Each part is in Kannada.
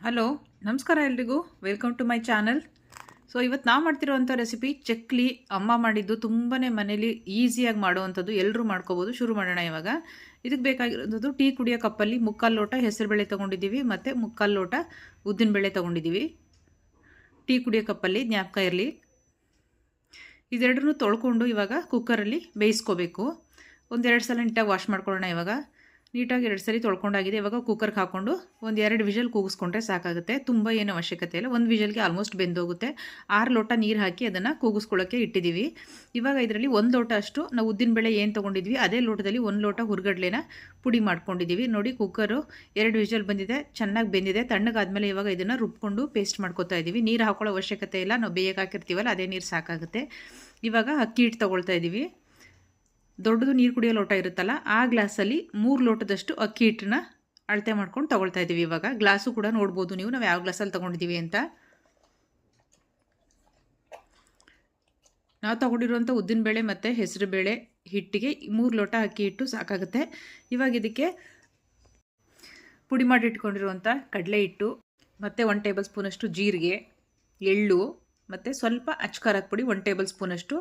ಹಲೋ, ನಮಸ್ಕಾರ ಎಲ್ರಿಗೂ. Welcome to my channel. So ಇವತ್ತು ನಾವು ಮಾಡ್ತಿರೋವಂಥ ರೆಸಿಪಿ ಚಕ್ಲಿ. ಅಮ್ಮ ಮಾಡಿದ್ದು ತುಂಬಾ ಮನೇಲಿ ಈಸಿಯಾಗಿ ಮಾಡುವಂಥದ್ದು, ಎಲ್ಲರೂ ಮಾಡ್ಕೋಬೋದು. ಶುರು ಮಾಡೋಣ ಇವಾಗ. ಇದಕ್ಕೆ ಬೇಕಾಗಿರೋದು ಟೀ ಕುಡಿಯೋ ಕಪ್ಪಲ್ಲಿ 3/4 ಲೋಟ ಹೆಸರುಬೇಳೆ ತೊಗೊಂಡಿದ್ದೀವಿ ಮತ್ತು 3/4 ಲೋಟ ಉದ್ದಿನಬೇಳೆ ತೊಗೊಂಡಿದ್ದೀವಿ. ಟೀ ಕುಡಿಯೋ ಕಪ್ಪಲ್ಲಿ ಜ್ಞಾಪಕ ಇರಲಿ. ಇದೆರಡನ್ನೂ ತೊಳ್ಕೊಂಡು ಇವಾಗ ಕುಕ್ಕರಲ್ಲಿ ಬೇಯಿಸ್ಕೋಬೇಕು. ಒಂದೆರಡು ಸಲ ನೀಟಾಗಿ ವಾಶ್ ಮಾಡ್ಕೊಳ್ಳೋಣ. ಇವಾಗ ನೀಟಾಗಿ 2 ಸಲ ತೊಳ್ಕೊಂಡಾಗಿದೆ. ಇವಾಗ ಕುಕ್ಕರ್ಗೆ ಹಾಕ್ಕೊಂಡು 1-2 ವಿಷಲ್ ಕೂಗಿಸ್ಕೊಂಡ್ರೆ ಸಾಕಾಗುತ್ತೆ. ತುಂಬ ಏನು ಅವಶ್ಯಕತೆ ಇಲ್ಲ. 1 ವಿಷಲ್ಗೆ ಆಲ್ಮೋಸ್ಟ್ ಬೆಂದೋಗುತ್ತೆ. 6 ಲೋಟ ನೀರು ಹಾಕಿ ಅದನ್ನು ಕೂಗಿಸ್ಕೊಳ್ಳೋಕ್ಕೆ ಇಟ್ಟಿದ್ದೀವಿ. ಇವಾಗ ಇದರಲ್ಲಿ 1 ಲೋಟ ಅಷ್ಟು ನಾವು ಉದ್ದಿನಬೇಳೆ ಏನು ತೊಗೊಂಡಿದ್ವಿ ಅದೇ ಲೋಟದಲ್ಲಿ 1 ಲೋಟ ಹುರ್ಗಡ್ಲೆನ ಪುಡಿ ಮಾಡ್ಕೊಂಡಿದ್ದೀವಿ. ನೋಡಿ, ಕುಕ್ಕರು 2 ವಿಷಲ್ ಬಂದಿದೆ, ಚೆನ್ನಾಗಿ ಬೆಂದಿದೆ. ತಣ್ಣಗಾದ್ಮೇಲೆ ಇವಾಗ ಇದನ್ನು ರುಬ್ಕೊಂಡು ಪೇಸ್ಟ್ ಮಾಡ್ಕೊತಾ ಇದ್ದೀವಿ. ನೀರು ಹಾಕೊಳ್ಳೋ ಅವಶ್ಯಕತೆ ಇಲ್ಲ, ನಾವು ಬೇಯಕ್ಕೆ ಹಾಕಿರ್ತೀವಲ್ಲ ಅದೇ ನೀರು ಸಾಕಾಗುತ್ತೆ. ಇವಾಗ ಅಕ್ಕಿ ಹಿಟ್ಟು ತೊಗೊಳ್ತಾ ಇದ್ದೀವಿ. ದೊಡ್ಡದು ನೀರು ಕುಡಿಯೋ ಲೋಟ ಇರುತ್ತಲ್ಲ, ಆ ಗ್ಲಾಸಲ್ಲಿ 3 ಲೋಟದಷ್ಟು ಅಕ್ಕಿ ಹಿಟ್ಟನ್ನ ಅಳತೆ ಮಾಡ್ಕೊಂಡು ತೊಗೊಳ್ತಾ ಇದ್ದೀವಿ. ಇವಾಗ ಗ್ಲಾಸು ಕೂಡ ನೋಡ್ಬೋದು ನೀವು, ನಾವು ಯಾವ ಗ್ಲಾಸಲ್ಲಿ ತೊಗೊಂಡಿದ್ದೀವಿ ಅಂತ. ನಾವು ತೊಗೊಂಡಿರುವಂಥ ಉದ್ದಿನಬೇಳೆ ಮತ್ತು ಹೆಸರುಬೇಳೆ ಹಿಟ್ಟಿಗೆ 3 ಲೋಟ ಅಕ್ಕಿ ಹಿಟ್ಟು ಸಾಕಾಗುತ್ತೆ. ಇವಾಗ ಇದಕ್ಕೆ ಪುಡಿ ಮಾಡಿ ಇಟ್ಕೊಂಡಿರುವಂಥ ಕಡಲೆ ಹಿಟ್ಟು ಮತ್ತು 1 ಟೇಬಲ್ ಸ್ಪೂನಷ್ಟು ಜೀರಿಗೆ, ಎಳ್ಳು ಮತ್ತು ಸ್ವಲ್ಪ ಅಚ್ಕಾರದ ಪುಡಿ 1 ಟೇಬಲ್ ಸ್ಪೂನಷ್ಟು,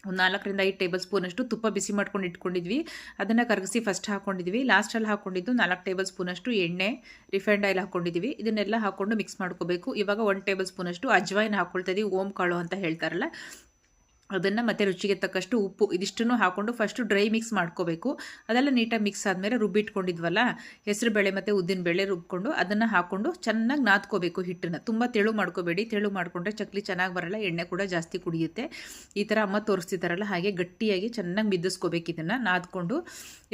4-5 ಟೇಬಲ್ ಸ್ಪೂನಷ್ಟು ತುಪ್ಪ ಬಿಸಿ ಮಾಡ್ಕೊಂಡು ಇಟ್ಕೊಂಡಿದ್ವಿ. ಅದನ್ನು ಕರಗಿಸಿ ಫಸ್ಟ್ ಹಾಕ್ಕೊಂಡಿದ್ವಿ. ಲಾಸ್ಟಲ್ಲಿ ಹಾಕ್ಕೊಂಡಿದ್ದು 4 ಟೇಬಲ್ ಸ್ಪೂನಷ್ಟು ಎಣ್ಣೆ, ರಿಫೈಂಡ್ ಆಯಿಲ್ ಹಾಕ್ಕೊಂಡಿದ್ವಿ. ಇದನ್ನೆಲ್ಲ ಹಾಕ್ಕೊಂಡು ಮಿಕ್ಸ್ ಮಾಡ್ಕೋಬೇಕು. ಇವಾಗ 1 ಟೇಬಲ್ ಸ್ಪೂನಷ್ಟು ಅಜ್ವಾಯಿನ ಹಾಕ್ಕೊಳ್ತಾ ಇದ್ದೀವಿ. ಓಂ ಕಾಳು ಅಂತ ಹೇಳ್ತಾರಲ್ಲ ಅದನ್ನು, ಮತ್ತು ರುಚಿಗೆ ತಕ್ಕಷ್ಟು ಉಪ್ಪು, ಇದಿಷ್ಟನ್ನು ಹಾಕ್ಕೊಂಡು ಫಸ್ಟು ಡ್ರೈ ಮಿಕ್ಸ್ ಮಾಡ್ಕೋಬೇಕು. ಅದೆಲ್ಲ ನೀಟಾಗಿ ಮಿಕ್ಸ್ ಆದಮೇಲೆ ರುಬ್ಬಿಟ್ಕೊಂಡಿದ್ವಲ್ಲ ಹೆಸರುಬೇಳೆ ಮತ್ತು ಉದ್ದಿನಬೇಳೆ ರುಬ್ಕೊಂಡು ಅದನ್ನು ಹಾಕ್ಕೊಂಡು ಚೆನ್ನಾಗಿ ನಾದ್ಕೋಬೇಕು ಹಿಟ್ಟನ್ನು. ತುಂಬ ತೆಳು ಮಾಡ್ಕೋಬೇಡಿ, ತೆಳು ಮಾಡಿಕೊಂಡ್ರೆ ಚಕ್ಲಿ ಚೆನ್ನಾಗಿ ಬರಲ್ಲ, ಎಣ್ಣೆ ಕೂಡ ಜಾಸ್ತಿ ಕುಡಿಯುತ್ತೆ. ಈ ಥರ ಅಮ್ಮ ತೋರಿಸ್ತಿದ್ದಾರಲ್ಲ ಹಾಗೆ ಗಟ್ಟಿಯಾಗಿ ಚೆನ್ನಾಗಿ ಮಿದ್ದಿಸ್ಕೋಬೇಕು. ಇದನ್ನು ನಾದ್ಕೊಂಡು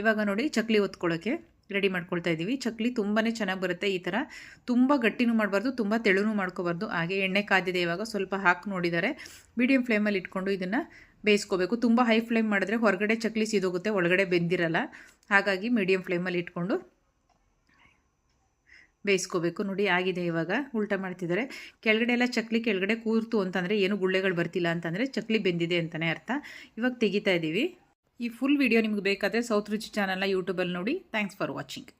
ಇವಾಗ ನೋಡಿ ಚಕ್ಲಿ ಒತ್ಕೊಳ್ಳೋಕ್ಕೆ ರೆಡಿ ಮಾಡ್ಕೊಳ್ತಾ ಇದ್ದೀವಿ. ಚಕ್ಲಿ ತುಂಬಾ ಚೆನ್ನಾಗಿ ಬರುತ್ತೆ. ಈ ಥರ ತುಂಬ ಗಟ್ಟಿನೂ ಮಾಡಬಾರ್ದು, ತುಂಬ ತೆಳುನೂ ಮಾಡ್ಕೋಬಾರ್ದು. ಹಾಗೆ ಎಣ್ಣೆ ಕಾದಿದೆ, ಇವಾಗ ಸ್ವಲ್ಪ ಹಾಕಿ ನೋಡಿದ್ದಾರೆ. ಮೀಡಿಯಮ್ ಫ್ಲೇಮಲ್ಲಿ ಇಟ್ಕೊಂಡು ಇದನ್ನು ಬೇಯಿಸ್ಕೋಬೇಕು. ತುಂಬ ಹೈ ಫ್ಲೇಮ್ ಮಾಡಿದ್ರೆ ಹೊರಗಡೆ ಚಕ್ಲಿ ಸಿದೋಗುತ್ತೆ, ಒಳಗಡೆ ಬೆಂದಿರಲ್ಲ. ಹಾಗಾಗಿ ಮೀಡಿಯಮ್ ಫ್ಲೇಮಲ್ಲಿ ಇಟ್ಕೊಂಡು ಬೇಯಿಸ್ಕೋಬೇಕು. ನೋಡಿ ಆಗಿದೆ. ಇವಾಗ ಉಲ್ಟಾ ಮಾಡ್ತಿದ್ದಾರೆ. ಕೆಳಗಡೆ ಎಲ್ಲ ಚಕ್ಲಿ ಕೆಳಗಡೆ ಕೂರ್ತು ಅಂತಂದರೆ ಏನು ಗುಳ್ಳೆಗಳು ಬರ್ತಿಲ್ಲ ಅಂತಂದರೆ ಚಕ್ಲಿ ಬೆಂದಿದೆ ಅಂತಲೇ ಅರ್ಥ. ಇವಾಗ ತೆಗಿತಾ ಇದ್ದೀವಿ. ಈ ಫುಲ್ ವಿಡಿಯೋ ನಿಮ್ಗೆ ಬೇಕಾದರೆ ಸೌತ್ ರುಚಿ ಚಾನಲ್ನ ಯೂಟ್ಯೂಬಲ್ಲಿ ನೋಡಿ. Thanks for watching.